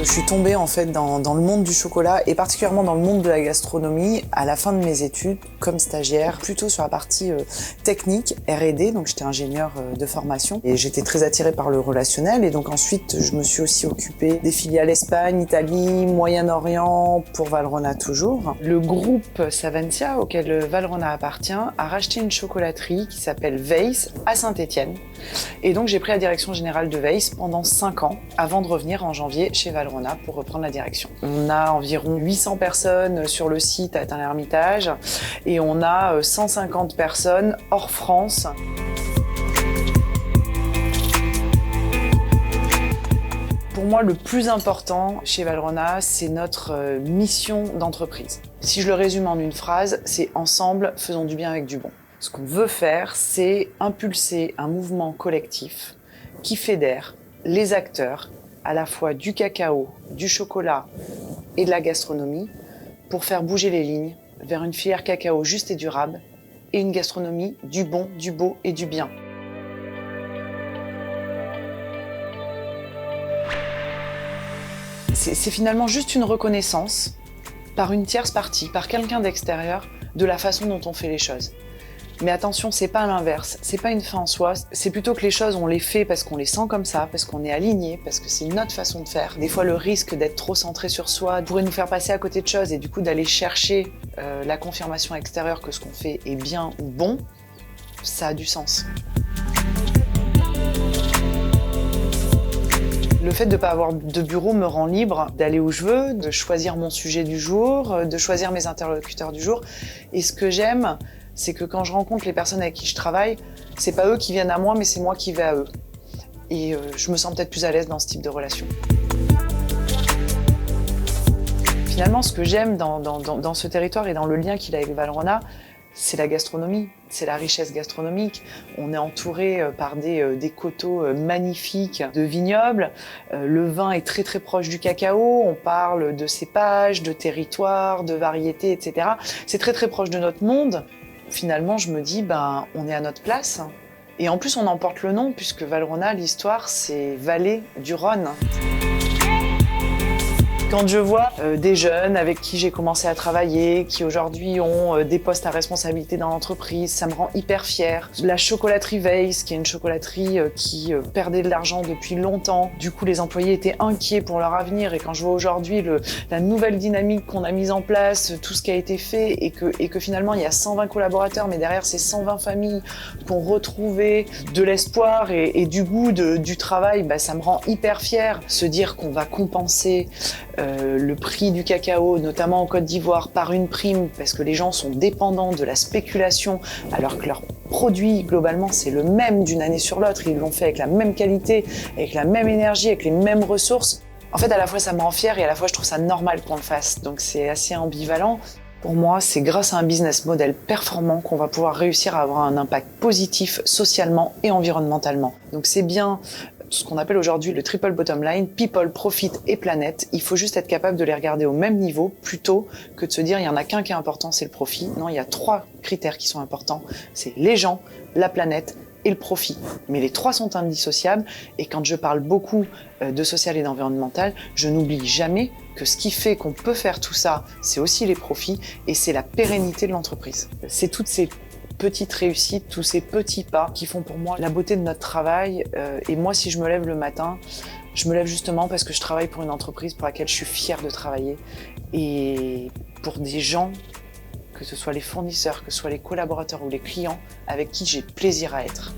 Je suis tombée en fait dans le monde du chocolat et particulièrement dans le monde de la gastronomie à la fin de mes études comme stagiaire, plutôt sur la partie technique, R&D, donc j'étais ingénieure de formation et j'étais très attirée par le relationnel et donc ensuite je me suis aussi occupée des filiales Espagne, Italie, Moyen-Orient pour Valrhona toujours. Le groupe Savencia auquel Valrhona appartient a racheté une chocolaterie qui s'appelle Weiss à Saint-Étienne et donc j'ai pris la direction générale de Weiss pendant 5 ans avant de revenir en janvier chez Valrhona pour reprendre la direction. On a environ 800 personnes sur le site à Tain-l'Hermitage et on a 150 personnes hors France. Pour moi, le plus important chez Valrhona, c'est notre mission d'entreprise. Si je le résume en une phrase, c'est « Ensemble, faisons du bien avec du bon ». Ce qu'on veut faire, c'est impulser un mouvement collectif qui fédère les acteurs, à la fois du cacao, du chocolat et de la gastronomie, pour faire bouger les lignes vers une filière cacao juste et durable et une gastronomie du bon, du beau et du bien. C'est finalement juste une reconnaissance par une tierce partie, par quelqu'un d'extérieur, de la façon dont on fait les choses. Mais attention, c'est pas l'inverse, c'est pas une fin en soi, c'est plutôt que les choses, on les fait parce qu'on les sent comme ça, parce qu'on est aligné, parce que c'est notre façon de faire. Des fois, le risque d'être trop centré sur soi pourrait nous faire passer à côté de choses et du coup d'aller chercher la confirmation extérieure que ce qu'on fait est bien ou bon, ça a du sens. Le fait de ne pas avoir de bureau me rend libre d'aller où je veux, de choisir mon sujet du jour, de choisir mes interlocuteurs du jour. Et ce que j'aime, c'est que quand je rencontre les personnes avec qui je travaille, c'est pas eux qui viennent à moi, mais c'est moi qui vais à eux. Et je me sens peut-être plus à l'aise dans ce type de relation. Finalement, ce que j'aime dans ce territoire et dans le lien qu'il a avec Valrhona, c'est la gastronomie, c'est la richesse gastronomique. On est entouré par des coteaux magnifiques de vignobles. Le vin est très très proche du cacao. On parle de cépages, de territoires, de variétés, etc. C'est très très proche de notre monde. Finalement, je me dis, on est à notre place. Et en plus, on en porte le nom, puisque Valrhona, l'histoire, c'est Vallée du Rhône. Quand je vois des jeunes avec qui j'ai commencé à travailler, qui aujourd'hui ont des postes à responsabilité dans l'entreprise, ça me rend hyper fière. La chocolaterie Weiss, qui est une chocolaterie qui perdait de l'argent depuis longtemps. Du coup, les employés étaient inquiets pour leur avenir. Et quand je vois aujourd'hui la nouvelle dynamique qu'on a mise en place, tout ce qui a été fait, et que finalement, il y a 120 collaborateurs, mais derrière ces 120 familles qui ont retrouvé de l'espoir et du goût du travail, ça me rend hyper fière. Se dire qu'on va compenser le prix du cacao, notamment en Côte d'Ivoire, par une prime, parce que les gens sont dépendants de la spéculation, alors que leur produit, globalement, c'est le même d'une année sur l'autre. Ils l'ont fait avec la même qualité, avec la même énergie, avec les mêmes ressources. En fait, à la fois, ça me rend fière et à la fois, je trouve ça normal qu'on le fasse. Donc, c'est assez ambivalent. Pour moi, c'est grâce à un business model performant qu'on va pouvoir réussir à avoir un impact positif socialement et environnementalement. Donc, c'est bien ce qu'on appelle aujourd'hui le triple bottom line, people, profit et planète. Il faut juste être capable de les regarder au même niveau plutôt que de se dire il y en a qu'un qui est important, c'est le profit. Non, il y a 3 critères qui sont importants. C'est les gens, la planète et le profit. Mais les 3 sont indissociables et quand je parle beaucoup de social et d'environnemental, je n'oublie jamais que ce qui fait qu'on peut faire tout ça, c'est aussi les profits et c'est la pérennité de l'entreprise. C'est toutes ces petites réussites, tous ces petits pas qui font pour moi la beauté de notre travail. Et moi, si je me lève le matin, je me lève justement parce que je travaille pour une entreprise pour laquelle je suis fière de travailler et pour des gens, que ce soit les fournisseurs, que ce soit les collaborateurs ou les clients, avec qui j'ai plaisir à être.